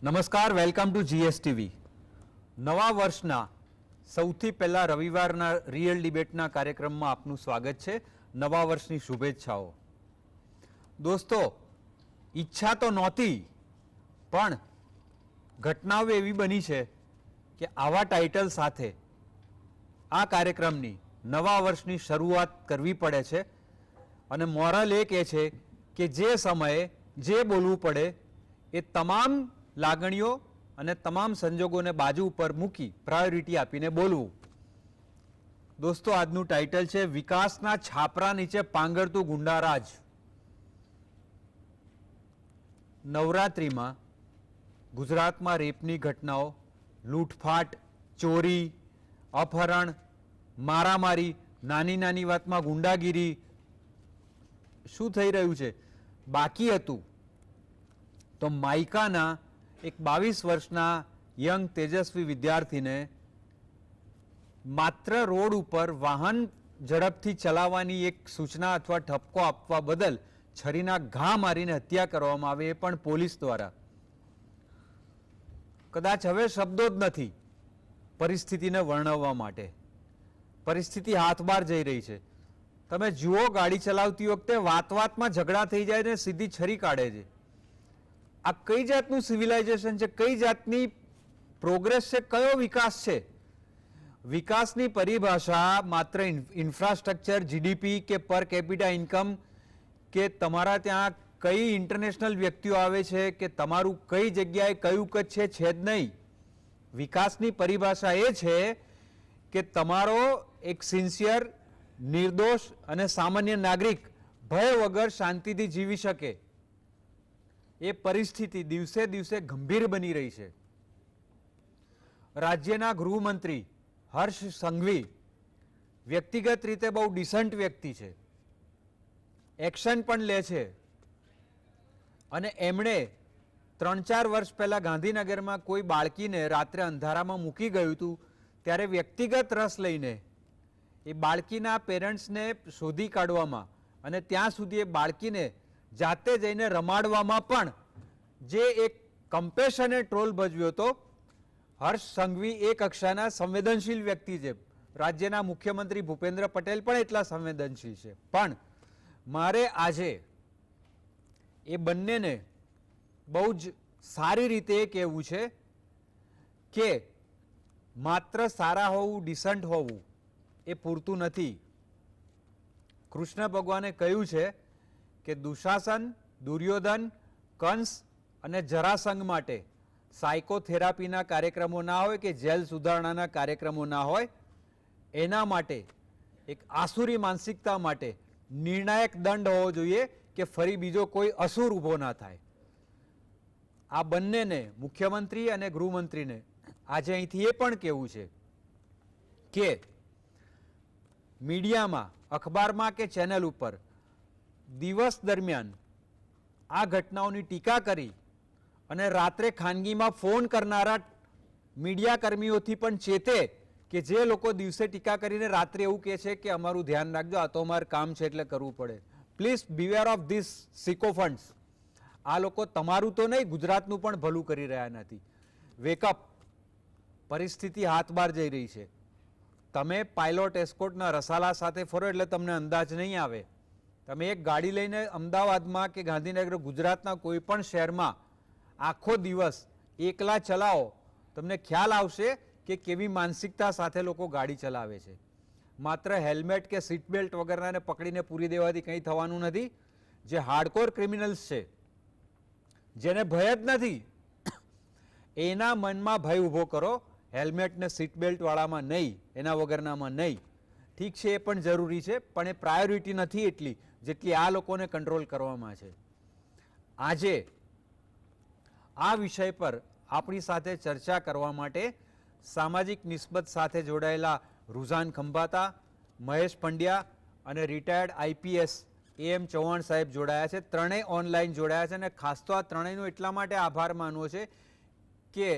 નમસ્કાર, welcome to GSTV. નવા વર્ષના સૌથી પહેલા રવિવારના રિયલ ડિબેટના કાર્યક્રમમાં આપનું સ્વાગત છે. નવા વર્ષની શુભેચ્છાઓ. દોસ્તો, ઈચ્છા તો નહોતી, પણ ઘટનાઓ એવી બની છે કે આવા ટાઇટલ સાથે આ કાર્યક્રમની નવા વર્ષની શરૂઆત કરવી પડે છે. અને મોરલ એ કહે છે કે જે સમયે જે બોલવું પડે એ તમામ લાગણીઓ અને તમામ સંજોગોને બાજુ ઉપર મૂકી પ્રાયોરિટી આપીને બોલવું. દોસ્તો, આજનું ટાઇટલ છે વિકાસના છાપરા નીચે પાંગરતું ગુંડારાજ. નવરાત્રિમાં ગુજરાતમાં રેપની ઘટનાઓ, લૂંટફાટ, ચોરી, અપહરણ, મારામારી, નાની નાની વાતમાં ગુંડાગીરી શું થઈ રહ્યું છે. બાકી હતું તો માઇકાના એક 22 વર્ષના યંગ તેજસ્વી વિદ્યાર્થીને માત્ર રોડ ઉપર વાહન ઝડપથી ચલાવવાની એક સૂચના અથવા ઠપકો આપવા બદલ છરીના ઘા મારીને હત્યા કરવામાં આવે, એ પણ પોલીસ દ્વારા. કદાચ હવે શબ્દો જ નથી પરિસ્થિતિને વર્ણવવા માટે. પરિસ્થિતિ હાથ બહાર જઈ રહી છે. તમે જુઓ, ગાડી ચલાવતી વખતે વાતમાં ઝઘડા થઈ જાય ને સીધી છરી કાઢે છે. આ કઈ જાતનું સિવિલાઇઝેશન છે? કઈ જાતની પ્રોગ્રેસ છે? કયો વિકાસ છે? વિકાસની પરિભાષા માત્ર ઇન્ફ્રાસ્ટ્રક્ચર, જીડીપી કે પર કેપિટા ઇન્કમ કે તમારા ત્યાં કઈ ઇન્ટરનેશનલ વ્યક્તિઓ આવે છે કે તમારું કઈ જગ્યાએ કયું કચ્છ છે જ નહીં. વિકાસની પરિભાષા એ છે કે તમારો એક સિન્સિયર, નિર્દોષ અને સામાન્ય નાગરિક ભય વગર શાંતિથી જીવી શકે. એ પરિસ્થિતિ દિવસે દિવસે ગંભીર બની રહી છે. રાજ્યના ગૃહમંત્રી હર્ષ સંઘવી વ્યક્તિગત રીતે બહુ ડિસન્ટ વ્યક્તિ છે, એક્શન પણ લે છે. અને એમણે 3-4 વર્ષ પહેલા ગાંધીનગરમાં કોઈ બાળકીને રાત્રે અંધારામાં મૂકી ગયું હતું, ત્યારે વ્યક્તિગત રસ લઈને એ બાળકીના પેરેન્ટ્સને શોધી કાઢવામાં અને ત્યાં સુધી એ બાળકીને જાતે જઈને રમાડવામાં પણ જે એક કમ્પેશનેટ રોલ ભજવ્યો હતો. હર્ષ સંઘવી એ કક્ષાના સંવેદનશીલ વ્યક્તિ છે. રાજ્યના મુખ્યમંત્રી ભૂપેન્દ્ર પટેલ પણ એટલા સંવેદનશીલ છે. પણ મારે આજે એ બંનેને બહુ જ સારી રીતે એ કહેવું છે કે માત્ર સારા હોવું, ડિસન્ટ હોવું એ પૂરતું નથી. કૃષ્ણ ભગવાને કહ્યું છે કે દુશાસન, દુર્યોધન, કંસ અને જરાસંઘ માટે સાયકોથેરાપીના કાર્યક્રમો ના હોય કે જેલ સુધારણાના કાર્યક્રમો ના હોય. એના માટે એક આસુરી માનસિકતા માટે નિર્ણાયક દંડ હોવો જોઈએ કે ફરી બીજો કોઈ અસુર ઊભો ના થાય. આ બંનેને, મુખ્યમંત્રી અને ગૃહમંત્રીને, આજે અહીંથી એ પણ કહેવું છે કે મીડિયામાં, અખબારમાં કે ચેનલ ઉપર દિવસ દરમિયાન આ ઘટનાઓની ટીકા કરી અને રાત્રે ખાનગીમાં ફોન કરનારા મીડિયા કર્મીઓથી પણ ચેતે કે જે લોકો દિવસે ટીકા કરીને રાત્રે એવું કહે છે કે અમારું ધ્યાન રાખજો, આ તો અમારું કામ છે એટલે કરવું પડે. Please beware of this sycophants. આ લોકો તમારું તો નહીં, ગુજરાતનું પણ ભલું કરી રહ્યા નથી. વેકઅપ. પરિસ્થિતિ હાથ બહાર જઈ રહી છે. તમે પાયલોટ એસ્કોર્ટના રસાલા સાથે ફરો એટલે તમને અંદાજ નહીં આવે. તમે એક ગાડી લઈને અમદાવાદમાં કે ગાંધીનગર, ગુજરાતના કોઈ પણ શહેરમાં આખો દિવસ એકલા ચલાવો, તમને ખ્યાલ આવશે કે કેવી માનસિકતા સાથે લોકો ગાડી ચલાવે છે. માત્ર હેલ્મેટ કે સીટ બેલ્ટ વગરનાને પકડીને પૂરી દેવાથી કંઈ થવાનું નથી. જે હાર્ડકોર ક્રિમિનલ્સ છે, જેને ભય જ નથી, એના મનમાં ભય ઊભો કરો. હેલ્મેટ ને સીટ બેલ્ટ વાળામાં નહીં, એના વગરનામાં નહીં. ઠીક છે, એ પણ જરૂરી છે, પણ એ પ્રાયોરિટી નથી એટલી જેટલી આ લોકોને કંટ્રોલ કરવામાં છે. આજે આ વિષય પર આપણી સાથે ચર્ચા કરવા માટે સામાજિક નિસ્બત સાથે જોડાયેલા રુઝાન ખંભાતા, મહેશ પંડ્યા અને રિટાયર્ડ આઈપીએસ AM ચૌહાણ સાહેબ જોડાયા છે. ત્રણેય ઓનલાઈન જોડાયા છે અને ખાસ તો આ ત્રણેયનો એટલા માટે આભાર માનવો છે કે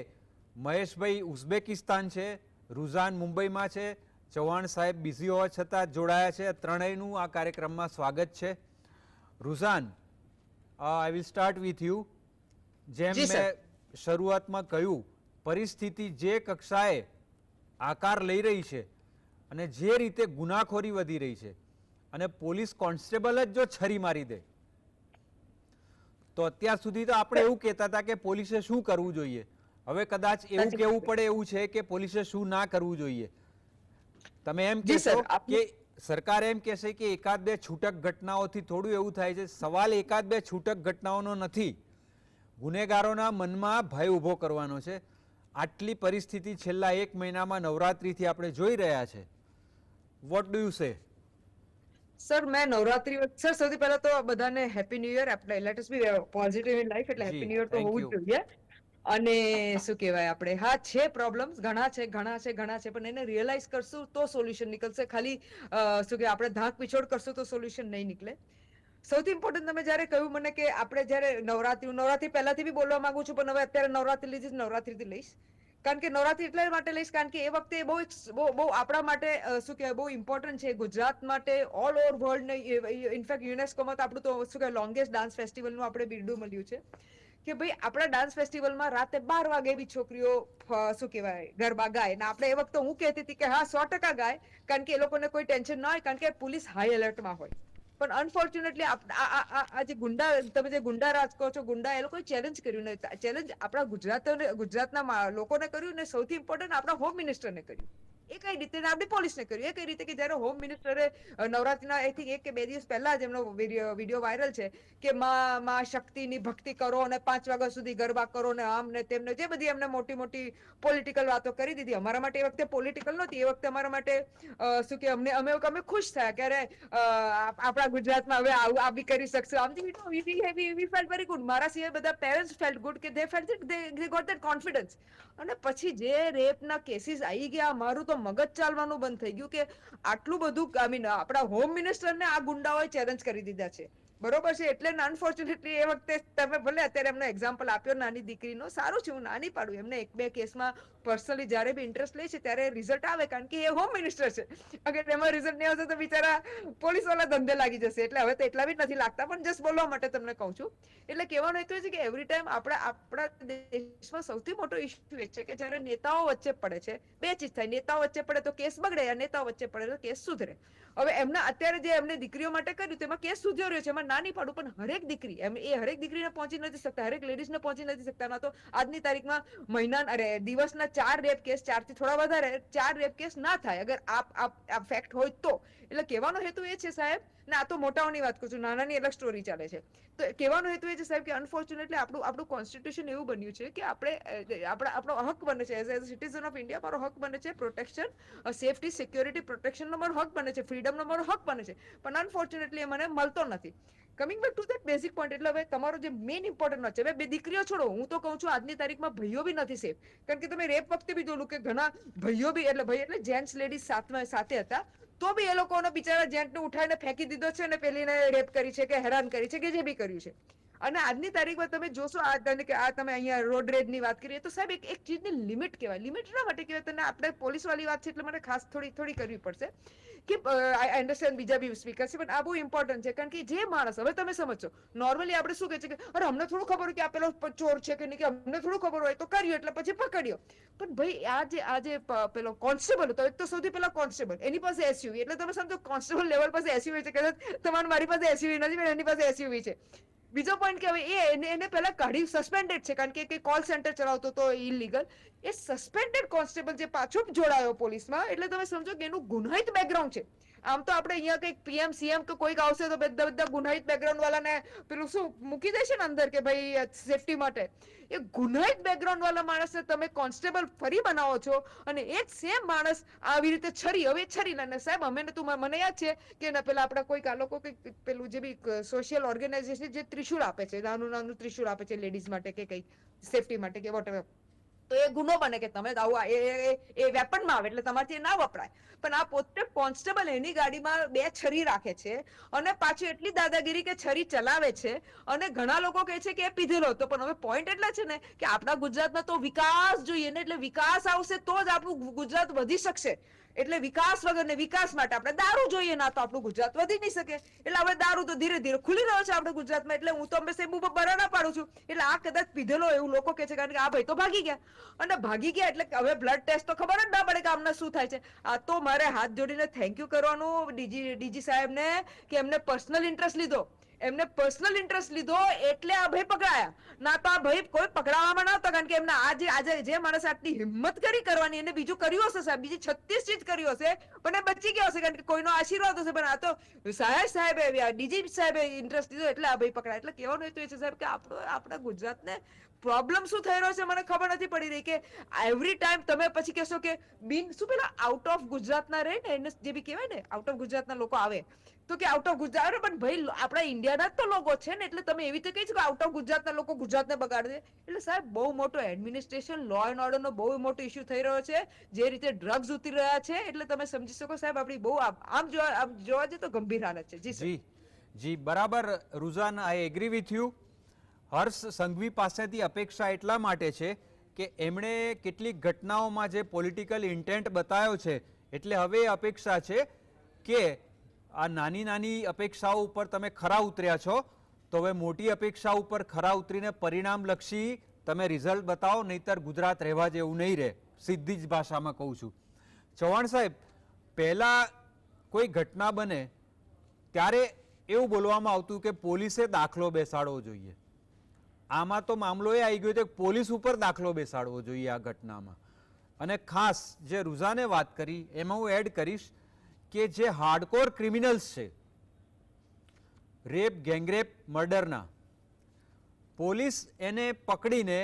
મહેશભાઈ ઉઝબેકિસ્તાન છે, રુઝાન મુંબઈમાં છે, ચૌહાણ સાહેબ બિઝી હોવા છતાં જોડાયા છે. ત્રણેયનું આ કાર્યક્રમમાં સ્વાગત છે. Ruzan, I will start with you. જેમ મેં શરૂઆતમાં કહ્યું, પરિસ્થિતિ જે કક્ષાએ આકાર લઈ રહી છે અને જે રીતે ગુનાખોરી વધી રહી છે અને પોલીસ કોન્સ્ટેબલ જ જો છરી મારી દે તો અત્યાર સુધી તો આપણે એવું કહેતા હતા કે પોલીસે શું કરવું જોઈએ, હવે કદાચ એવું કહેવું પડે એવું છે કે પોલીસે શું ના કરવું જોઈએ. તમે એમ કહેશો કે સરકાર એમ કહેશે કે એકાદ બે છૂટક ઘટનાઓથી થોડું એવું થાય છે. સવાલ એકાદ બે છૂટક ઘટનાઓનો નથી, ગુનેગારોના મનમાં ભય ઊભો કરવાનો છે. આટલી પરિસ્થિતિ છેલ્લા 1 મહિનામાં નવરાત્રીથી આપણે જોઈ રહ્યા છે. What do you say? Sir મેં નવરાત્રી સર સૌથી પહેલા તો બધાને હેપી ન્યુ યર. આપણે let us be positive in life, એટલે હેપી ન્યુ યર તો હોવું જ જોઈએ. અને શું કહેવાય, આપણે હા છે પ્રોબ્લેમ્સ ઘણા છે, પણ એને રિયલાઇઝ કરશું તો સોલ્યુશન નીકળશે. ખાલી શું કે આપણે ધાક પીછોડ કરશું તો સોલ્યુશન નહીં નીકળે. સૌથી ઇમ્પોર્ટન્ટ તમે જ્યારે કહ્યું મને કે આપણે જ્યારે નવરાત્રી પહેલાથી બી બોલવા માંગુ છું, પણ હવે અત્યારે નવરાત્રી લીધી, નવરાત્રીથી લઈશ. કારણ કે નવરાત્રી એટલા માટે લઈશ કારણ કે એ વખતે બહુ આપણા માટે શું કહેવાય બહુ ઇમ્પોર્ટન્ટ છે, ગુજરાત માટે, ઓલ ઓવર વર્લ્ડ. ઇનફેક્ટ યુનેસ્કોમાં તો આપણું તો શું કહેવાય લોંગેસ્ટ ડાન્સ ફેસ્ટિવલનું આપણે બિરડું મળ્યું છે કે ભાઈ આપણા ડાન્સ ફેસ્ટિવલમાં રાતે 12 વાગે બી છોકરીઓ શું કહેવાય ગરબા ગાય. ને આપણે એ વખતે હું કહેતી હતી કે હા 100% ગાય, કારણ કે એ લોકોને કોઈ ટેન્શન ના હોય, કારણ કે પોલીસ હાઈ એલર્ટમાં હોય. પણ અનફોર્ચ્યુનેટલી આ જે ગુંડા, તમે જે ગુંડા રાજ કહો છો, ગુંડા એ લોકોએ ચેલેન્જ કર્યું ને, ચેલેન્જ આપણા ગુજરાતના લોકોને કર્યું ને સૌથી ઇમ્પોર્ટન્ટ આપણા હોમ મિનિસ્ટરને કર્યું. એ કઈ રીતે આપણી પોલીસને કર્યું, એ કઈ રીતે કે જ્યારે હોમ મિનિસ્ટરે નવરાત્રીના 1 કે 2 દિવસ પહેલા જ એમનો વિડીયો વાયરલ છે કે માં શક્તિની ભક્તિ કરો અને 5 વાગ્યા સુધી ગરબા કરો ને આમ ને તેમને જે બધી એમને મોટી મોટી પોલિટિકલ વાતો કરી દીધી. અમારા માટે એ વખતે પોલિટિકલ નહોતી, એ વખતે અમારા માટે શું કે અમે ખુશ થયા ક્યારે આપણા ગુજરાતમાં હવે આ બી કરી શકશું. આમથી વી ફેલ્ટ વેરી ગુડ. મારા સિવાય બધા પેરેન્ટ્સ ફેલ્ટ ગુડ કે they felt it, they got that confidence. અને પછી જે રેપના કેસીસ આવી ગયા, મારું તો મગજ ચાલવાનું બંધ થઈ ગયું કે આટલું બધું આપણા હોમ મિનિસ્ટરને આ ગુંડાઓએ ચેલેન્જ કરી દીધા છે. બરોબર છે. એટલે અનફોર્ચ્યુનેટલી એ વખતે તમે ભલે અત્યારે એમને એક્ઝામ્પલ આપ્યો નાની દીકરીનો, સારું છે, હું નાની પાડું. એમને 1-2 કેસમાં પર્સનલી જ્યારે બી ઇન્ટરેસ્ટ લે છે ત્યારે રિઝલ્ટ આવે, કારણ કે એ હોમ મિનિસ્ટર છે. અગર એમાં રિઝલ્ટ નહીં આવશે તો બિચારા પોલીસ વાળા ધંધે લાગી જશે. એટલે હવે તો એટલા બી નથી લાગતા, પણ જસ્ટ બોલવા માટે તમને કહું છું. એટલે કહેવાનું એ છે કે એવરી ટાઈમ આપણા દેશમાં સૌથી મોટો ઇશ્યુ એ છે કે જ્યારે નેતાઓ વચ્ચે પડે છે, બે ચીજ થાય. નેતાઓ વચ્ચે પડે તો કેસ બગડે, અને નેતાઓ વચ્ચે પડે તો કેસ સુધરે. હવે એમના અત્યારે જે એમને દીકરીઓ માટે કર્યું તેમાં કેસ સુધર્યો રહ્યો છે, એમાં નાની પાડું, પણ હરેક દીકરી હરેક દીકરીને પહોંચી નથી શકતા, હરેક લેડીઝને પહોંચી નથી શકતા. ના તો આજની તારીખમાં દિવસના 4 રેપ કેસ, 4 થી થોડા વધારે 4 રેપ કેસ ના થાય અગર આ ફેક્ટ હોય તો. એટલે કહેવાનો હેતુ એ છે સાહેબ, ને આ તો મોટાઓની વાત કરું છું, નાનાની અલગ સ્ટોરી ચાલે છે. તો કહેવાનો હેતુ એ છે સાહેબ કે અનફોર્ચ્યુનેટલી આપણું કોન્સ્ટિટ્યુશન એવું બન્યું છે કે આપણો હક બને છે એઝ સિટીઝન ઓફ ઇન્ડિયા, મારો હક બને છે પ્રોટેક્શન, સેફટી, સિક્યોરિટી, પ્રોટેક્શનનો મારો હક બને છે, ફ્રીડમનો મારો હક બને છે. પણ અનફોર્ચ્યુનેટલી એ મને મળતો નથી. Coming back to that basic point, એટલે હવે તમારો જે મેઇન ઇમ્પોર્ટન્ટ છે, હવે બે દીકરીઓ છોડો, હું તો કહું છું આજની તારીખમાં ભાઈઓ બી નથી સેફ. કારણ કે તમે રેપ વખતે બી જોયું કે ઘણા ભાઈઓ બી એટલે જેન્ટ્સ લેડીઝ સાથે હતા, તો બી એ લોકોને બિચારા જેન્ટને ઉઠાવીને ફેંકી દીધો છે અને પેલીને રેપ કરી છે કે હેરાન કરી છે કે જે બી કર્યું છે. અને આજની તારીખમાં તમે જોશો આ તમે અહીંયા રોડ રેજ ની વાત કરીએ તો સાહેબ એક ચીજની લિમિટ કહેવાય. લિમિટ શા માટે કહેવાય? તને આપણે પોલીસ વાળી વાત છે એટલે મને ખાસ થોડી કરવી પડશે કે આઈ અન્ડરસ્ટેન્ડ બીજા બી સ્પીકર છે, પણ આ બહુ ઇમ્પોર્ટન્ટ છે. કારણ કે જે માણસ, હવે તમે સમજો, નોર્મલી આપણે શું કહે છે કે અરે અમને થોડું ખબર હોય કે આ પેલો ચોર છે કે નહીં, કે અમને થોડું ખબર હોય તો કર્યું એટલે પછી પકડ્યો. પણ ભાઈ આ જે પેલો કોન્સ્ટેબલ હતો, એક તો સૌથી પહેલા કોન્સ્ટેબલ, એની પાસે એસયુવી, એટલે તમે સમજો કોન્સ્ટેબલ લેવલ પાસે એસયુવી છે. કદાચ તમારી મારી પાસે એસયુવી નથી, પણ એની પાસે એસયુવી છે. બીજો પોઈન્ટ કે હવે એને પહેલા કાઢી સસ્પેન્ડેડ છે, કારણ કે કોલ સેન્ટર ચલાવતો તો ઇલીગલ. એ સસ્પેન્ડેડ કોન્સ્ટેબલ જે પાછો જોડાયો પોલીસમાં, એટલે તમે સમજો કે એનું ગુનાહિત બેકગ્રાઉન્ડ છે. આમ તો આપણે અહીંયા કંઈક પીએમ સીએમ કે કોઈક આવશે તો બધા ગુનાહિત બેકગ્રાઉન્ડ વાળાને પેલું શું મૂકી દેશે ને અંદર કે ભાઈ સેફટી માટે. એ ગુનાહિત બેકગ્રાઉન્ડ વાળા માણસને તમે કોન્સ્ટેબલ ફરી બનાવો છો, અને એ જ સેમ માણસ આવી રીતે છરી, હવે છરી ને સાહેબ મને યાદ છે કે પેલા આપણા કોઈક આ લોકો કંઈક પેલું જે બી સોશિયલ ઓર્ગેનાઇઝેશન જે ત્રિશુલ આપે છે, નાનું ત્રિશુલ આપે છે લેડીઝ માટે કે કંઈક સેફટી માટે કે વોટેવર, તો એ ગુનો બને કે તમે એ વેપનમાં આવે એટલે તમારથી ના વપરાય. પણ આ પોતે કોન્સ્ટેબલ એની ગાડીમાં 2 છરી રાખે છે અને પાછું એટલી દાદાગીરી કે છરી ચલાવે છે. અને ઘણા લોકો કહે છે કે એ પીધેલો હતો, પણ હવે પોઈન્ટ એટલા છે ને કે આપણા ગુજરાતમાં તો વિકાસ જોઈએ ને, એટલે વિકાસ આવશે તો જ આપણું ગુજરાત વધી શકશે. એટલે વિકાસ વગર ને વિકાસ માટે આપણે દારૂ જોઈએ, ના તો આપણું ગુજરાત વધી નહીં શકે. એટલે હવે દારૂ તો ધીરે ધીરે ખુલી રહ્યો છે આપણે ગુજરાતમાં. એટલે હું તો હંમેશા એમ બરાબર પાડું છું. એટલે આ કદાચ પીધેલો એવું લોકો કે છે, કારણ કે આ ભાઈ તો ભાગી ગયા, અને ભાગી ગયા એટલે હવે બ્લડ ટેસ્ટ તો ખબર જ ના પડે કે આમને શું થાય છે. આ તો મારે હાથ જોડીને થેન્ક યુ કરવાનું ડીજી સાહેબને કે એમને પર્સનલ ઇન્ટરેસ્ટ લીધો. એમને પર્સનલ ઇન્ટરેસ્ટ લીધો એટલે આ ભાઈ પકડાયા. ના તો આ ભાઈ કોઈ પકડાવામાં ન હતો, કારણ કે એમને આજે જે માણસ આટલી હિંમત કરી કરવાની, એને બીજું કર્યું હશે સાહેબ, બીજી 36 ચીજ કર્યું હશે, પણ એ બચી ગયા હશે કારણ કે કોઈનો આશીર્વાદ હશે. પણ આ તો સાહેબે ડીજી સાહેબે ઇન્ટરેસ્ટ લીધો એટલે આ ભાઈ પકડાય. એટલે કહેવાનું એ તો છે સાહેબ કે આપણા ગુજરાતને પ્રોબ્લેમ શું થઈ રહ્યો છે મને ખબર નથી પડી રહી. કે એવરી ટાઈમ તમે પછી કહેશો કે શું પેલા આઉટ ઓફ ગુજરાતના રહે ને એને જે બી કહેવાય ને, આઉટ ઓફ ગુજરાતના લોકો આવે તો કે આઉટ ઓફ ગુજરાત, પણ ભાઈ આપણા ઇન્ડિયાના જ તો લોકો છે ને, એટલે તમે એવી રીતે કહી શકો કે આઉટ ઓફ ગુજરાતના લોકો ગુજરાતને બગાડે. એટલે સાહેબ બહુ મોટો એડમિનિસ્ટ્રેશન, લો એન્ડ ઓર્ડર નો બહુ મોટો ઇશ્યુ થઈ રહ્યો છે. જે રીતે ડ્રગ્સ ઉતરી રહ્યા છે, એટલે તમે સમજી શકો સાહેબ આપણી બહુ આમ જોવા જઈએ તો ગંભીર હાલત છે. જી બરાબર Ruzan, I agree with you. Harsh Sanghavi પાસેથી અપેક્ષા એટલા માટે છે કે એમણે કેટલીક ઘટનાઓમાં જે પોલિટિકલ ઇન્ટેન્ટ બતાવ્યો છે, એટલે હવે અપેક્ષા છે કે આ નાની નાની અપેક્ષાઓ ઉપર તમે ખરા ઉતર્યા છો, તો હવે મોટી અપેક્ષા ઉપર ખરા ઉતરીને પરિણામલક્ષી તમે રિઝલ્ટ બતાવો, નહીતર ગુજરાત રહેવા જેવું નહીં રહે. સીધી જ ભાષામાં કહું છું. ચૌહાણ સાહેબ, પહેલા કોઈ ઘટના બને ત્યારે એવું બોલવામાં આવતું કે પોલીસે દાખલો બેસાડવો જોઈએ. આમાં તો મામલો એ આવી ગયો છે કે પોલીસ ઉપર દાખલો બેસાડવો જોઈએ આ ઘટનામાં. અને ખાસ જે રુઝાને વાત કરી એમાં હું એડ કરીશ કે જે હાર્ડકોર ક્રિમિનલ્સ છે, રેપ, ગેંગરેપ, મર્ડરના, પોલીસ એને પકડીને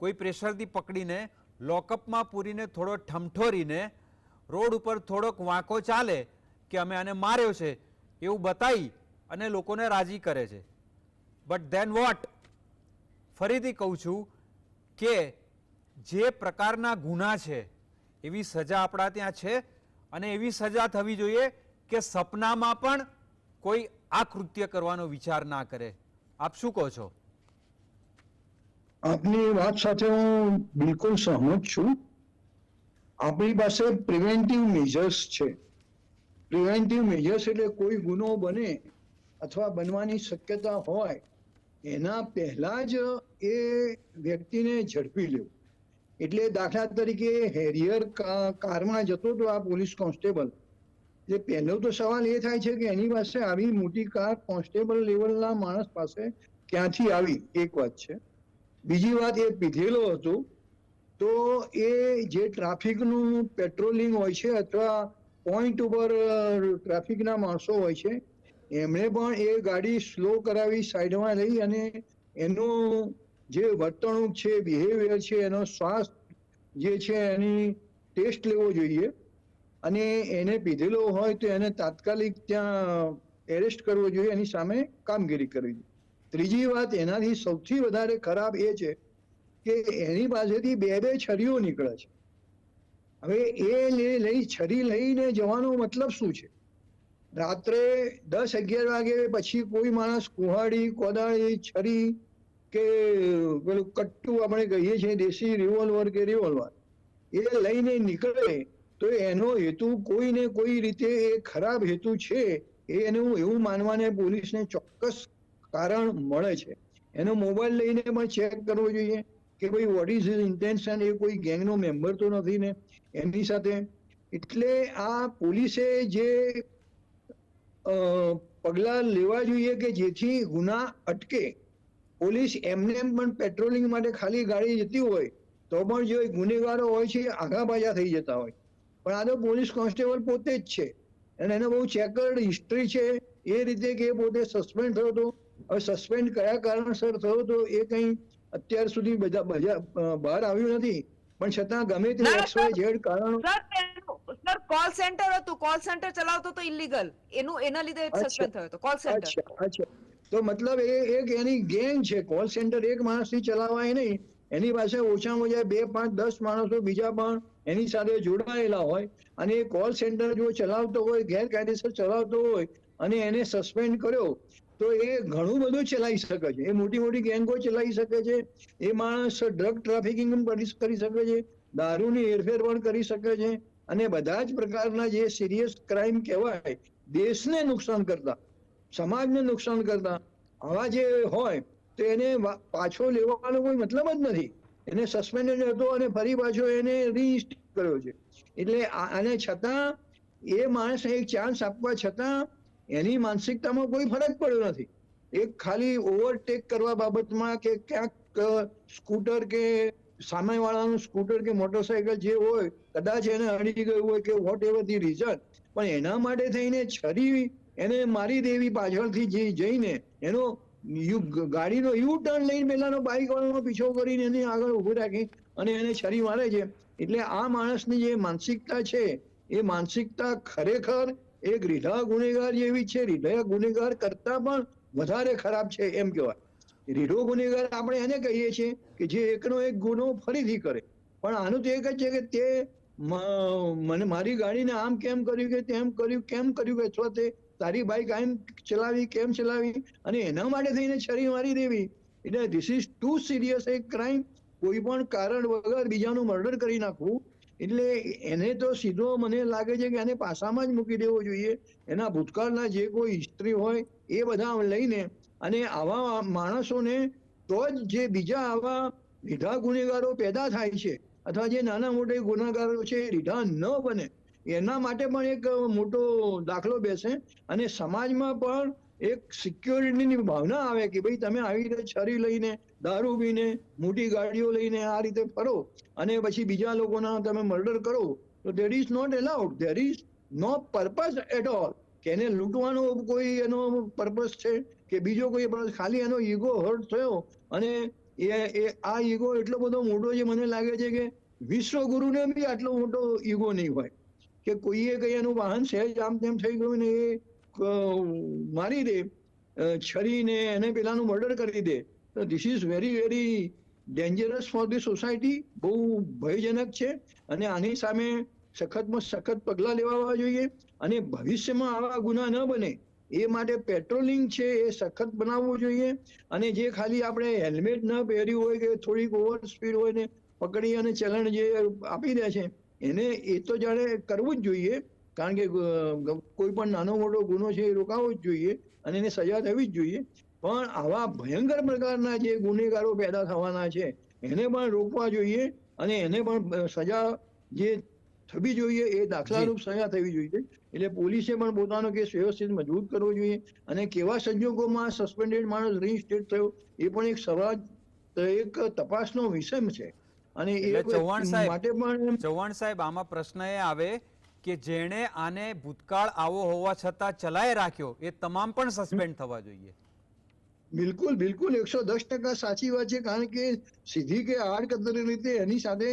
કોઈ પ્રેશરથી પકડીને લોકઅપમાં પૂરીને થોડો ઠમઠોરીને રોડ ઉપર થોડોક વાંકો ચાલે કે અમે આને માર્યો છે એવું બતાવી અને લોકોને રાજી કરે છે. But then what? ફરીથી કહું છું કે જે પ્રકારના ગુના છે એવી સજા આપણા ત્યાં છે, અને એવી સજા થવી જોઈએ કે સપનામાં પણ કોઈ આ કૃત્ય કરવાનો વિચાર ના કરે. આપ શું કહો છો? આપની વાત સાથે હું બિલકુલ સહમત છું. આપણી પાસે પ્રિવેન્ટિવ મેજર્સ છે. પ્રિવેન્ટિવ મેજર્સ એટલે કોઈ ગુનો બને અથવા બનવાની શક્યતા હોય એના પહેલા જ એ વ્યક્તિને ઝડપી લેવું. એટલે દાખલા તરીકે હેરિયર કારમાં જતો હતો આ પોલીસ કોન્સ્ટેબલ, એટલે પહેલો તો સવાલ એ થાય છે કે એની પાસે આવી મોટી કાર કોન્સ્ટેબલ લેવલના માણસ પાસે ક્યાંથી આવી? એક વાત છે. બીજી વાત, એ પીધેલો હતો તો એ જે ટ્રાફિકનું પેટ્રોલિંગ હોય છે અથવા પોઈન્ટ ઉપર ટ્રાફિકના માણસો હોય છે, એમણે પણ એ ગાડી સ્લો કરાવી, સાઈડમાં લઈ અને એનું જે વર્તણૂક છે, બિહેવિયર છે, એનો શ્વાસ જે છે એની ટેસ્ટ લેવો જોઈએ. અને એને પીધેલો હોય તો એને તાત્કાલિક ત્યાં એરેસ્ટ કરવો જોઈએ, એની સામે કામગીરી કરવી જોઈએ. ત્રીજી વાત, એનાથી સૌથી વધારે ખરાબ એ છે કે એની પાસેથી બે છરીઓ નીકળે છે. હવે એ લઈ છરી લઈને જવાનો મતલબ શું છે? રાત્રે 10-11 વાગે પછી કોઈ માણસ કુહાડી, કોદાળી, છરી કે પેલું કટ્ટુ આપણે કહીએ છીએ દેશી રિવોલ્વર કે રિવોલ્વર, એ લઈને નીકળે તો એનો હેતુ કોઈ ને કોઈ રીતે એ ખરાબ હેતુ છે, એનું એવું માનવાને પોલીસને ચોક્કસ કારણ મળે છે. એનો મોબાઈલ લઈને પણ ચેક કરવો જોઈએ કે ભાઈ વોટ ઇઝ હિઝ ઇન્ટેન્શન, એ કોઈ ગેંગનો મેમ્બર તો નથી ને એમની સાથે. એટલે આ પોલીસે જે પગલાં લેવા જોઈએ કે જેથી ગુના અટકે. પોલીસ એમને એમ પણ પેટ્રોલિંગ માટે ખાલી ગાડી જતી હોય તો પણ જે ગુનેગારો હોય છે આઘા પાછા થઈ જતા હોય. પણ આ તો પોલીસ કોન્સ્ટેબલ પોતે જ છે અને એને બહુ ચેકર્ડ હિસ્ટ્રી છે, એ રીતે કે પોતે સસ્પેન્ડ થયો હતો. હવે સસ્પેન્ડ કયા કારણસર થયો હતો એ કંઈ અત્યાર સુધી બહાર આવ્યું નથી, પણ છતાં ગમે તે XYZ કારણ. સર કોલ સેન્ટર હતું, કોલ સેન્ટર ચલાવતો તો ઇલીગલ, એના લીધે સસ્પેન્ડ થયો હતો. Call centre. અચ્છા, તો મતલબ એ એક એની ગેંગ છે. કોલ સેન્ટર એક માણસથી ચલાવાય નહીં, એની પાસે ઓછામાં ઓછા 2, 5, 10 માણસો બીજા પણ એની સાથે જોડાયેલા હોય. અને એ કોલ સેન્ટર જો ચલાવતો હોય, ગેરકાયદેસર ચલાવતો હોય અને એને સસ્પેન્ડ કર્યો તો એ ઘણું બધું ચલાવી શકે છે. એ મોટી મોટી ગેંગો ચલાવી શકે છે. એ માણસ ડ્રગ ટ્રાફિકિંગ પણ કરી શકે છે, દારૂની હેરફેર પણ કરી શકે છે, અને બધા જ પ્રકારના જે સિરિયસ ક્રાઇમ કહેવાય, દેશને નુકસાન કરતા, સમાજને નુકસાન કરતા આવા જે હોય તો એને પાછો લેવાનો કોઈ મતલબ જ નથી. એને સસ્પેન્ડેડ હતો અને ફરી પાછો એને રીઇન્સ્ટેટ કર્યો છે. એટલે આને છતાં એ માણસને એક ચાન્સ આપવા છતાં એની માનસિકતામાં કોઈ ફરક પડ્યો નથી. એક ખાલી ઓવરટેક કરવા બાબતમાં કે ક્યાંક સ્કૂટર કે સામેવાળાનું સ્કૂટર કે મોટરસાયકલ જે હોય કદાચ એને અડી ગયું હોય કે વોટ એવર ધી રીઝન, પણ એના માટે થઈને છરી એને મારી દેવી પાછળથી જઈને એનો ગાડીનો યુ ટર્ન લઈને પેલાનો બાઇક વાળાનો પીછો કરીને એની આગળ ઉભો રાખી અને એને છરી મારે છે. એટલે આ માણસની જે માનસિકતા છે એ માનસિકતા ખરેખર એક રીઢા ગુનેગાર જેવી છે. રીઢા ગુનેગાર કરતા પણ વધારે ખરાબ છે એમ કહેવાય. રીઢો ગુનેગાર આપણે એને કહીએ છીએ કે જે એકનો એક ગુનો ફરીથી કરે, પણ આનું તો એક જ છે કે તે મને મારી ગાડીને આમ કેમ કર્યું કે તેમ કર્યું, કેમ કર્યું, અથવા તે તારી બાઇક આમ ચલાવી કેમ ચલાવી, અને એના માટે થઈને છરી મારી દેવી. એટલે ધીસ ઇઝ ટુ સિરિયસ એક ક્રાઇમ. કોઈ પણ કારણ વગર બીજાનું મર્ડર કરી નાખવું, એટલે એને તો સીધો મને લાગે છે કે એને પાસામાં જ મૂકી દેવો જોઈએ. એના ભૂતકાળના જે કોઈ હિસ્ટ્રી હોય એ બધા લઈને અને આવા માણસોને તો જ જે બીજા આવા રીઢા ગુનેગારો પેદા થાય છે અથવા જે નાના મોટા ગુનેગારો છે એ રીઢા ન બને એના માટે પણ એક મોટો દાખલો બેસે અને સમાજમાં પણ એક સિક્યોરિટીની ભાવના આવે કે ભાઈ તમે આવી રીતે છરી લઈને દારૂ પીને મોટી ગાડીઓ લઈને આ રીતે ફરો અને પછી બીજા લોકોના તમે મર્ડર કરો તો there is not allowed. There is no purpose at all. કે એને લૂંટવાનો કોઈ એનો પર્પઝ છે કે બીજો કોઈ પર્પઝ, ખાલી એનો ઈગો હર્ટ થયો અને એ આ ઈગો એટલો બધો મોટો છે, મને લાગે છે કે વિશ્વગુરુને બી આટલો મોટો ઈગો નહીં હોય કે કોઈએ કઈ એનું વાહન સહેજ આમ તેમ થઈ ગયું ને એ મારી દે છરીને એને પેલાનું મર્ડર કરી દે. તો this is very very dangerous for the society. બહુ ભયજનક છે અને આની સામે સખતમાં સખત પગલાં લેવા જોઈએ અને ભવિષ્યમાં આવા ગુના ન બને એ માટે પેટ્રોલિંગ છે એ સખત બનાવવું જોઈએ. અને જે ખાલી આપણે હેલ્મેટ ન પહેર્યું હોય કે થોડીક ઓવર સ્પીડ હોય ને પકડી અને ચલણ જે આપી દે છે એને એ તો જાણે કરવું જ જોઈએ, કારણ કે કોઈ પણ નાનો મોટો ગુનો છે એ રોકાવો જ જોઈએ અને એને સજા થવી જ જોઈએ. પણ આવા ભયંકર પ્રકારના જે ગુનેગારો પેદા થવાના છે એને પણ રોકવા જોઈએ અને એને પણ સજા જે થવી જોઈએ એ દાખલારૂપ સજા થવી જોઈએ. એટલે પોલીસે પણ પોતાનો કેસ વ્યવસ્થિત મજબૂત કરવો જોઈએ અને કેવા સંજોગોમાં સસ્પેન્ડેડ માણસ રીઇન્સ્ટેટ થયો એ પણ એક સવાલ, એક તપાસનો વિષય છે. અને એ માટે પણ ચૌહાણ સાહેબ, આમાં પ્રશ્ન એ આવે કે જેણે આને ભૂતકાળ આવો હોવા છતાં ચલાય રાખ્યો એ તમામ પણ સસ્પેન્ડ થવા જોઈએ. બિલકુલ બિલકુલ 110% સાચી વાત છે, કારણ કે સીધી કે આડકતરી રીતે એની સાથે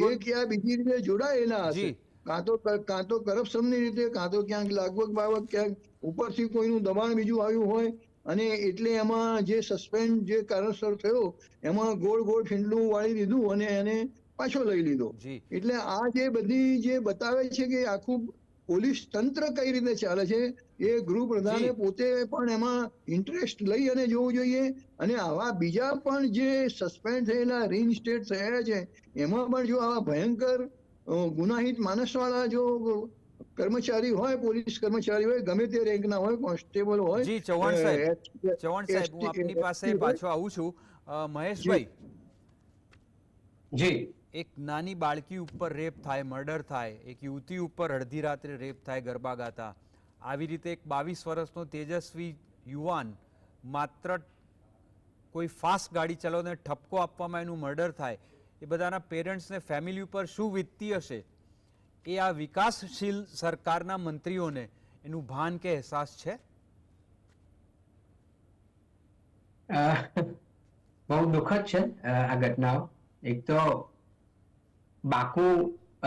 એક યા બીજી રીતે જોડાયેલા હશે. કાં તો કરપ્શનની રીતે, કાં તો ક્યાંક લાગવગ બાવક ક્યાંક ઉપરથી કોઈનું દબાણ બીજું આવ્યું હોય અને એટલે એમાં જે સસ્પેન્ડ જે કારણસર થયો એમાં ગોળ ગોળ ફીંડલું વાળી દીધું અને એને પાછો લઈ લીધો. એટલે આ જે બધી જે બતાવે છે કે આખું પોલીસ તંત્ર કઈ રીતે ચાલે છે એ ગૃહપ્રધાને પોતે પણ એમાં ઇન્ટરેસ્ટ લઈ અને જોવું જોઈએ. અને આવા બીજા પણ જે સસ્પેન્ડ થયેલા રીઇન્સ્ટેટ થયા છે એમાં પણ જો આવા ભયંકર ગુનાહિત માનસવાળા જો કર્મચારી હોય, પોલીસ કર્મચારી હોય, ગમે તે રેન્કના હોય, કોન્સ્ટેબલ હોય. જી ચૌહાણ સાહેબ, હું આપની પાસે પાછો આવું છું. મહેશભાઈ, જી, એક નાની બાળકી ઉપર રેપ થાય, મર્ડર થાય, એક યુવતી ઉપર અડધી રાત્રે રેપ થાય ગરબા ગાતા, આવી રીતે એક 22 વર્ષનો તેજસ્વી યુવાન માત્ર કોઈ ફાસ્ટ ગાડી ચલાવને ઠપકો આપવામાં એનું મર્ડર થાય, એ બધાના પેરેન્ટ્સને ફેમિલી ઉપર શું વીતતી હશે એ આ વિકાસશીલ સરકારના મંત્રીઓને એનું ભાન કે અહેસાસ છે? બહુ દુઃખદ છે આ ઘટનાઓ. એક તો બાકુ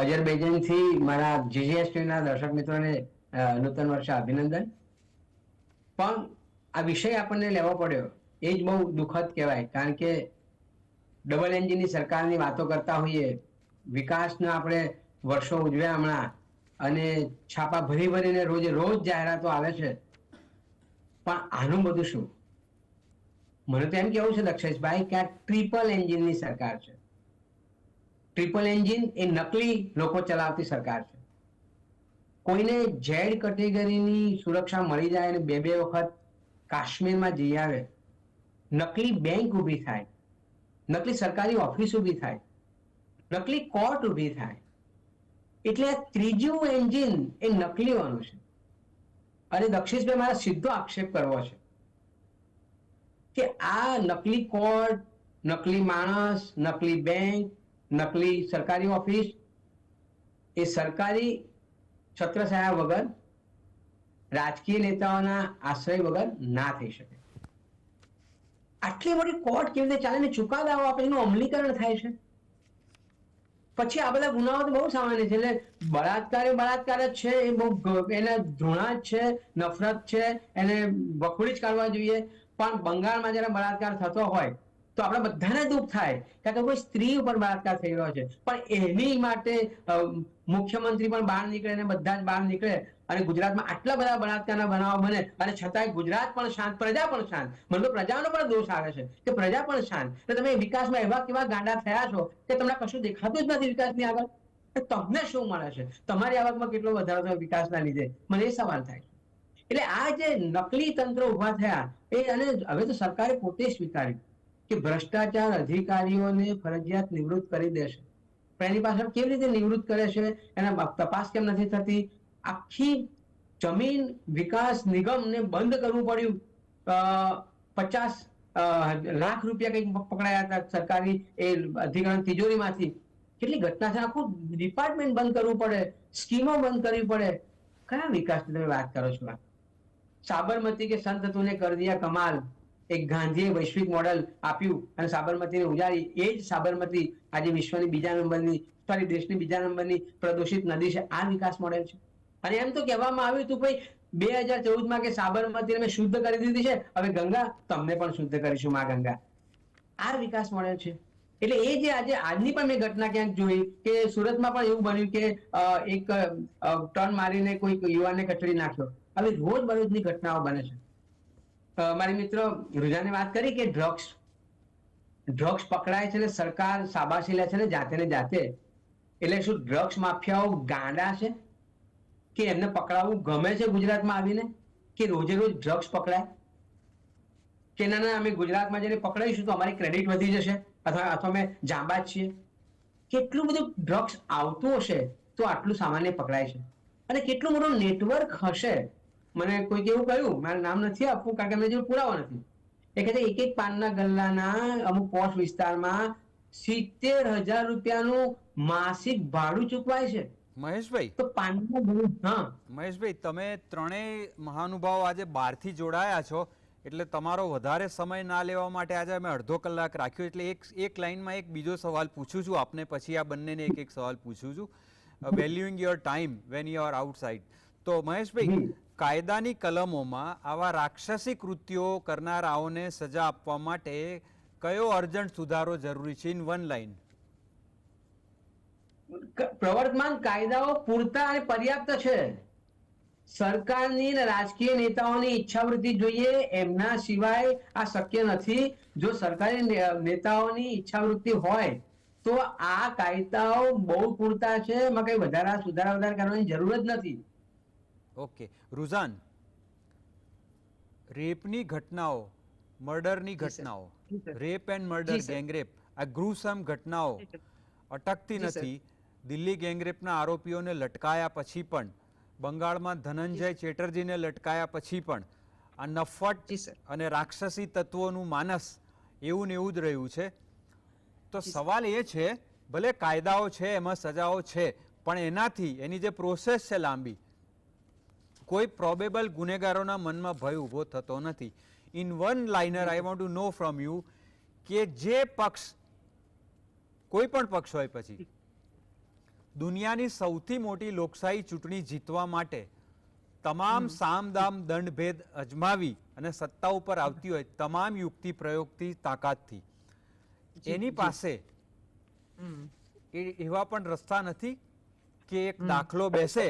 અજરબૈજાનથી મારા જીજીએસટીના દર્શક મિત્રોને નૂતન વર્ષે અભિનંદન. પણ આ વિષય આપણને લેવો પડ્યો એ જ બહુ દુઃખદ કહેવાય, કારણ કે ડબલ એન્જિનની સરકારની વાતો કરતા હોઈએ, વિકાસના આપણે વર્ષો ઉજવ્યા હમણાં અને છાપા ભરી ભરીને રોજે રોજ જાહેરાતો આવે છે, પણ આનું બધું શું? મને તો એમ કેવું છે દક્ષેશભાઈ કે આ ટ્રિપલ એન્જિનની સરકાર છે. ટ્રિપલ એન્જિન એ નકલી લોકો ચલાવતી સરકાર છે. કોઈને ઝેડ કેટેગરીની સુરક્ષા મળી જાય અને બે વખત કાશ્મીરમાં જઈ આવે, નકલી બેંક ઊભી થાય, નકલી સરકારી ઓફિસ ઊભી થાય, નકલી કોર્ટ ઊભી થાય, એટલે આ ત્રીજું એન્જિન એ નકલીઓનું છે. અને દક્ષિશભાઈ મારા સીધો આક્ષેપ કરવો છે કે આ નકલી કોર્ટ, નકલી માણસ, નકલી બેંક, નકલી સરકારી ઓફિસ એ સરકારી છત્રછાયા વગર, રાજકીય નેતાઓના આશ્રય વગર ના થઈ શકે. આટલી મોટી કોર્ટ કેવી રીતે ચાલે ને ચુકાદાઓ આપે, એનું અમલીકરણ થાય છે. પછી આ બધા ગુનાઓ તો બહુ સામાન્ય છે. એટલે બળાત્કાર જ છે, એ બહુ એને ધૃણા જ છે, નફરત છે, એને વખોડી જ કાઢવા જોઈએ. પણ બંગાળમાં જયારે બળાત્કાર થતો હોય તો આપણે બધાને દુઃખ થાય કે કોઈ સ્ત્રી ઉપર બળાત્કાર થઈ રહ્યો છે, પણ એની માટે મુખ્યમંત્રી પણ બહાર નીકળે ને બધા જ બહાર નીકળે અને ગુજરાતમાં આટલા બધા બળાત્કારના બનાવો બને અને છતાંય ગુજરાત પણ શાંત, પ્રજા પણ શાંત. મને તો પ્રજાનો પણ દોષ આવે છે કે પ્રજા પણ શાંત. એટલે તમે વિકાસમાં એવા કેવા ગાંડા થયા છો કે તમને કશું દેખાતું જ નથી વિકાસની આગળ. તમને શું મળે છે? તમારી આવકમાં કેટલો વધારો થયો વિકાસના લીધે? મને એ સવાલ થાય. એટલે આ જે નકલી તંત્ર ઉભા થયા એ, અને હવે તો સરકારે પોતે સ્વીકાર્યું કે ભ્રષ્ટાચાર અધિકારીઓને ફરજિયાત નિવૃત્ત કરી દેશે. પણ એની પાછળ કેવી રીતે નિવૃત્ત કરે છે, એના તપાસ કેમ નથી થતી? આખી જમીન વિકાસ નિગમને બંધ કરવું પડ્યું. 50 લાખ રૂપિયા કંઈક પકડાયા હતા સરકારી એ અધિકરણ તિજોરીમાંથી. કેટલી ઘટના છે! આખું ડિપાર્ટમેન્ટ બંધ કરવું પડે, સ્કીમો બંધ કરવી પડે. કયા વિકાસની તમે વાત કરો છો? સાબરમતી કે સંત તુને કર દિયા કમાલ, એક ગાંધીએ વૈશ્વિક મોડેલ આપ્યું અને સાબરમતીને ઉજાડી. એ જ સાબરમતી આજે વિશ્વની બીજા નંબરની, સોરી દેશની બીજા નંબરની પ્રદૂષિત નદી છે. આ વિકાસ મોડેલ છે. અને એમ તો કહેવામાં આવ્યું હતું ભાઈ 2014માં કે સાબરમતીને મેં શુદ્ધ કરી દીધી છે, હવે ગંગા તમને પણ શુદ્ધ કરીશું માં ગંગા. આ વિકાસ મોડેલ છે. એટલે એ જે આજની પણ મેં ઘટના ક્યાંક જોઈ કે સુરતમાં પણ એવું બન્યું કે એક ટર્ન મારીને કોઈ યુવાનને કચડી નાખ્યો. હવે રોજબરોજની ઘટનાઓ બને છે. મારી મિત્ર રૂજાને વાત કરી કે ડ્રગ્સ પકડાય છે ને સરકાર શાબાશી લે છે ને જાતે. એટલે શું ડ્રગ્સ માફિયાઓ ગાંડા છે કે એમને પકડાવવું ગમે છે ગુજરાતમાં આવીને, કે રોજે રોજ ડ્રગ્સ પકડાય? કે ના અમે ગુજરાતમાં જઈને પકડાઈશું તો અમારી ક્રેડિટ વધી જશે, અથવા અમે જાંબાજ છીએ. કેટલું બધું ડ્રગ્સ આવતું હશે તો આટલું સામાન્ય પકડાય છે? અને કેટલું મોટું નેટવર્ક હશે? મને કોઈક એવું કહ્યું, મારું નામ નથી આપવું કારણ કે મેં જેવું પુરાવો નથી, એ કહે છે એક પાનના ગલ્લાના અમુક પોશ વિસ્તારમાં 70,000 રૂપિયાનું માસિક ભાડું ચૂકવાય છે. મહેશભાઈ, તો પાનના ગલ્લા, હા મહેશભાઈ, તમે ત્રણેય મહાનુભાવો આજે બહારથી જોડાયા છો એટલે તમારો વધારે સમય ના લેવા માટે આજે અમે અડધો કલાક રાખ્યો. એટલે એક લાઈનમાં એક બીજો સવાલ પૂછું છું આપને, પછી આ બંનેને એક સવાલ પૂછું છું. Valuing your time when you are outside. તો મહેશભાઈ, કાયદાની કલમોમાં આવા રાક્ષસી કૃત્યો કરનારાઓને સજા આપવા માટે કયો અર્જન્ટ સુધારો જરૂરી છે? In one line. પ્રવર્તમાન કાયદાઓ પૂરતા અને પર્યાપ્ત છે. સરકારની અને રાજકીય નેતાઓની ઈચ્છાવૃત્તિ જોઈએ, એમના સિવાય આ શક્ય નથી. જો સરકારી નેતાઓની ઈચ્છાવૃત્તિ હોય તો આ કાયદાઓ બહુ પૂરતા છે. એમાં કઈ સુધારા કરવાની જરૂર જ નથી. ઓકે રુઝાન, રેપની ઘટનાઓ, મર્ડરની ઘટનાઓ, રેપ એન્ડ મર્ડર, ગેંગરેપ, આ ગ્રુસમ ઘટનાઓ અટકતી નથી. દિલ્હી ગેંગરેપના આરોપીઓને લટકાયા પછી પણ, બંગાળમાં ધનંજય ચેટર્જીને લટકાયા પછી પણ આ નફટ અને રાક્ષસી તત્વોનું માનસ એવું ને એવું જ રહ્યું છે. તો સવાલ એ છે, ભલે કાયદાઓ છે, એમાં સજાઓ છે, પણ એનાથી એની જે પ્રોસેસ છે લાંબી, કોઈ પ્રોબેબલ ગુનેગારોના મનમાં ભય ઊભો થતો નથી. In one liner I want to know from you કે જે પક્ષ, કોઈ પણ પક્ષ હોય, પછી દુનિયાની સૌથી મોટી લોકશાહી ચૂંટણી જીતવા માટે તમામ સામદામ દંડભેદ અજમાવી અને સત્તા ઉપર આવતી હોય, તમામ યુક્તિ પ્રયોગથી, તાકાતથી, એની પાસે એવા પણ રસ્તા નથી કે એક દાખલો બેસે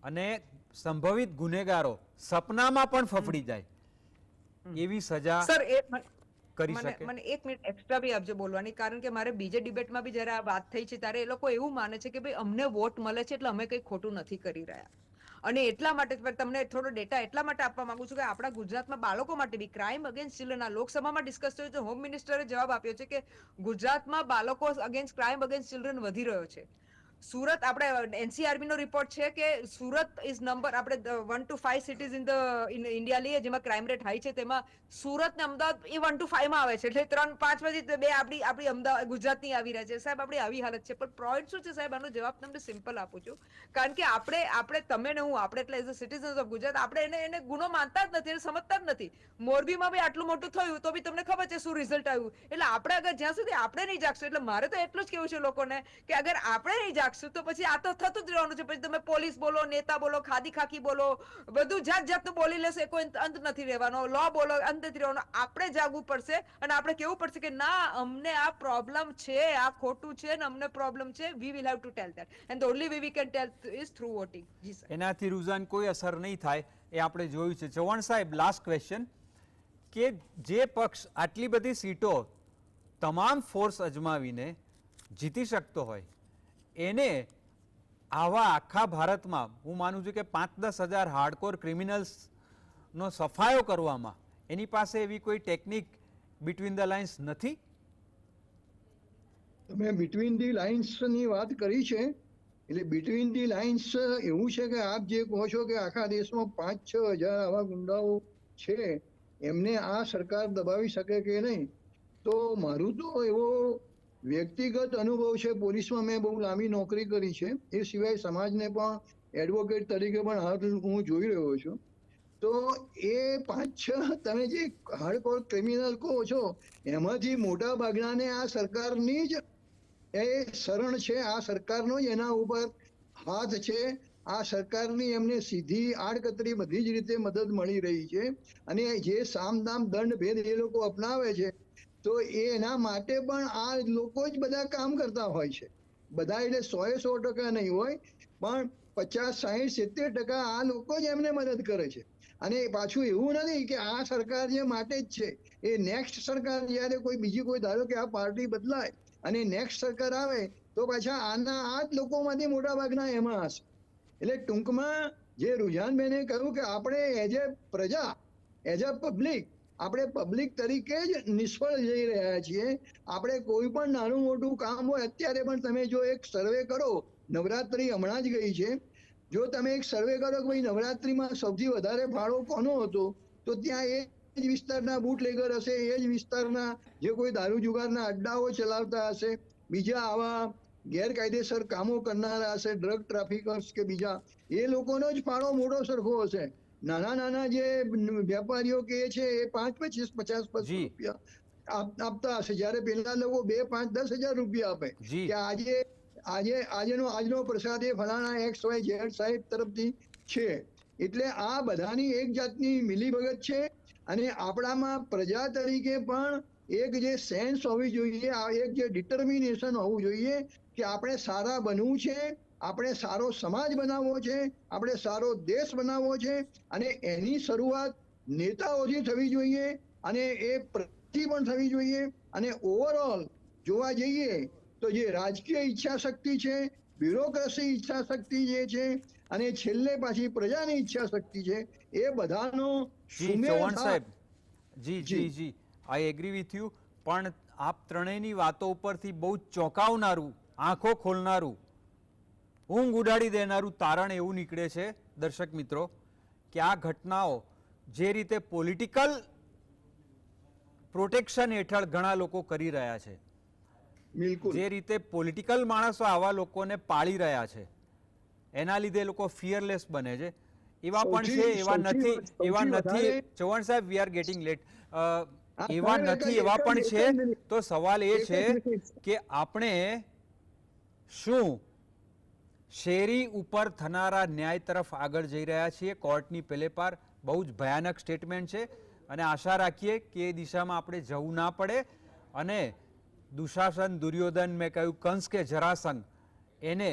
અને સંભવિત ગુનેગારો સપનામાં પણ ફફડી જાય એવી સજા. સર કરી મને શકે? મને 1 મિનિટ એક્સ્ટ્રા બી આપજો બોલવાની, કારણ કે મારે બીજે ડિબેટમાં બી જ્યારે આ વાત થઈ છે ત્યારે એ લોકો એવું માને છે કે ભાઈ અમને વોટ મળે છે એટલે અમે કંઈ ખોટું નથી કરી રહ્યા. અને એટલા માટે જ તમને થોડો ડેટા એટલા માટે આપવા માંગુ છું કે આપણા ગુજરાતમાં બાળકો માટે બી ક્રાઇમ અગેન્સ્ટ ચિલ્ડ્રન, આ લોકસભામાં ડિસ્કસ થયું છે, હોમ મિનિસ્ટરે જવાબ આપ્યો છે કે ગુજરાતમાં બાળકો અગેન્સ્ટ ક્રાઇમ અગેન્સ્ટ ચિલ્ડ્રન વધી રહ્યો છે. સુરત, આપણે એનસીઆરબી નો રિપોર્ટ છે કે સુરત ઇઝ નંબર, આપણે 1 to 5 સિટીઝ ઇન ઇન્ડિયા લઈએ જેમાં ક્રાઇમ રેટ હાઈ છે, તેમાં સુરત ને અમદાવાદ એ 1 to 5 માં આવે છે. એટલે 3-5 માંથી 2 આપણી અમદાવાદ ગુજરાતની આવી રહ્યા છે. સાહેબ આપણી આવી હાલત છે. પણ પોઈન્ટ શું છે સાહેબ, આનો જવાબ તમને સિમ્પલ આપું છું. કારણ કે આપણે તમે ને હું, આપણે એટલે as a citizens of Gujarat, આપણે એને ગુનો માનતા જ નથી, એને સમજતા જ નથી. મોરબીમાં બી આટલું મોટું થયું તો બી તમને ખબર છે શું રિઝલ્ટ આવ્યું. એટલે આપણે અગર જ્યાં સુધી આપણે નહીં જાગશું, એટલે મારે તો એટલું જ કેવું છે લોકોને કે અગર આપણે નહીં જાગશું તો પછી આ તો થતું જ રહેવાનું છે. પછી તમે પોલીસ બોલો, નેતા બોલો, ખાદી ખાકી બોલો, બધું જાત જાતનું બોલી લેશે, કોઈ અંત નથી રહેવાનો. લો બોલો, અંત નથી રહેવાનો. આપણે જાગવું પડશે અને આપણે કેવું પડશે કે ના, અમને આ પ્રોબ્લેમ છે, આ ખોટું છે ને અમને પ્રોબ્લેમ છે. We will have to tell that, and the only way we can tell is through voting. જી સર. એનાથી રૂઝાન કોઈ અસર નહીં થાય એ આપણે જોયું છે. ચૌહાણ સાહેબ, લાસ્ટ ક્વેશ્ચન, કે જે પક્ષ આટલી બધી સીટો તમામ ફોર્સ અજમાવીને જીતી શકતો હોય એને આવા આખા ભારતમાં હું માનું છું કે 5-10 હજાર હાર્ડકોર ક્રિમિનલ્સનો સફાયો કરવામાં એની પાસે એવી કોઈ ટેકનિક બિટવીન ધ લાઇન્સ નથી? તમે બિટવીન ધી લાઇન્સ ની વાત કરી છે, એટલે બિટવીન ધી લાઇન્સ એવું છે કે આપ જે કહો છો કે આખા દેશમાં 5-6 હજાર આવા ગુંડાઓ છે, એમને આ સરકાર દબાવી શકે કે નહીં, તો મારું તો એવો વ્યક્તિગત અનુભવ છે. પોલીસમાં મેં બહુ લાંબી નોકરી કરી છે, એ સિવાય સમાજને પણ એડવોકેટ તરીકે પણ હાલ હું જોઈ રહ્યો છું. તો એ 5-6 તમે જે હાર્ડકોર ક્રિમિનલ કહો છો એમાંથી મોટા ભાગનાને આ સરકારની જ એ શરણ છે, આ સરકારનો જ એના ઉપર હાથ છે. આ સરકારની એમને સીધી આડકતરી બધી જ રીતે મદદ મળી રહી છે. અને જે સામદામ દંડ ભેદ એ લોકો અપનાવે છે, તો એના માટે પણ આ લોકો જ બધા કામ કરતા હોય છે. બધા એટલે 100% નહીં હોય, પણ 50-60-70% આ લોકો જ એમને મદદ કરે છે. અને પાછું એવું નથી કે આ સરકાર જે માટે જ છે, એ નેક્સ્ટ સરકાર જ્યારે કોઈ બીજી કોઈ, ધારો કે આ પાર્ટી બદલાય અને નેક્સ્ટ સરકાર આવે તો પાછા આ જ લોકોમાંથી મોટા ભાગના એમાં હશે. એટલે ટૂંકમાં જે રૂઝાનબેને કહ્યું કે આપણે એઝ એ પ્રજા, એઝ અ પબ્લિક, આપણે પબ્લિક તરીકે જ નિષ્ફળ જઈ રહ્યા છીએ. આપણે કોઈ પણ નાનું મોટું કામ હોય, અત્યારે પણ તમે જો એક સર્વે કરો, નવરાત્રી હમણાં જ ગઈ છે, જો તમે એક સર્વે કરો કે ભાઈ નવરાત્રીમાં સૌથી વધારે ફાળો કોનો હતો, તો ત્યાં એ જ વિસ્તારના બુટલેગર હશે, એ જ વિસ્તારના જે કોઈ દારૂ જુગારના અડ્ડાઓ ચલાવતા હશે, બીજા આવા ગેરકાયદેસર કામો કરનારા હશે, ડ્રગ ટ્રાફિકર્સ કે બીજા, એ લોકોનો જ ફાળો મોટો સરખો હશે. નાના જે વેપારીઓ કે છે એ 5, 25, 50 રૂપિયા આપતા હશે, જયારે પેલા લોકો 2, 5, 10 હજાર રૂપિયા આપે કે આજનો પ્રસાદ એ ફલાણા XYZ સાહેબ તરફથી છે. એટલે આ બધાની એક જાતની મિલીભગત છે. અને આપણામાં પ્રજા તરીકે પણ એક જે સેન્સ હોવી જોઈએ, એક જે ડિટર્મિનેશન હોવું જોઈએ કે આપણે સારા બનવું છે, આપણે સારો સમાજ બનાવવો છે, આપણે સારો દેશ બનાવવો છે. અને એની શરૂઆત નેતાઓથી થવી જોઈએ અને એ પ્રતિ પણ થવી જોઈએ. અને ઓવરઓલ જોવા જઈએ તો જે રાજકીય ઈચ્છા શક્તિ છે, બ્યુરોક્રેસી ઈચ્છા શક્તિ જે છે, અને છેલ્લે પાછી પ્રજાની ઈચ્છા શક્તિ છે, એ બધાનો ચૌહાણ સાહેબ, જી આઈ એગ્રી વિથ યુ. પણ આપ ત્રણેયની વાતો ઉપરથી બહુ ચોંકાવનારું, આંખો ખોલનારું, ઊંઘ ઉડાડી દેનારું તારણ એવું નીકળે છે દર્શક મિત્રો કે આ ઘટનાઓ જે રીતે પોલિટિકલ પ્રોટેક્શન હેઠળ ઘણા લોકો કરી રહ્યા છે, જે રીતે પોલિટિકલ માણસો આવા લોકોને પાળી રહ્યા છે, એના લીધે લોકો ફિયરલેસ બને છે, એવા પણ છે, એવા નથી. ચૌહાણ સાહેબ, વી આર ગેટિંગ લેટ. એવા નથી, એવા પણ છે. તો સવાલ એ છે કે આપણે શું શેરી ઉપર થનારા ન્યાય તરફ આગળ જઈ રહ્યા છીએ? કોર્ટની પેલે પાર બહુ જ ભયાનક સ્ટેટમેન્ટ છે અને આશા રાખીએ કે એ દિશામાં આપણે જવું ના પડે અને દુશાસન, દુર્યોધન, મેં કહ્યું કંસ કે જરાસંઘ, એને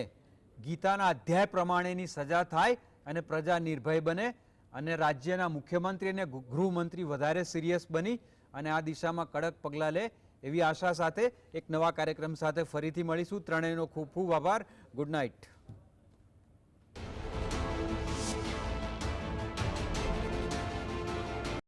ગીતાના અધ્યાય પ્રમાણેની સજા થાય અને પ્રજા નિર્ભય બને અને રાજ્યના મુખ્યમંત્રી અને ગૃહમંત્રી વધારે સિરિયસ બની અને આ દિશામાં કડક પગલાં લે એવી આશા સાથે એક નવા કાર્યક્રમ સાથે ફરીથી મળીશું. ત્રણેયનો ખૂબ ખૂબ આભાર. Good night.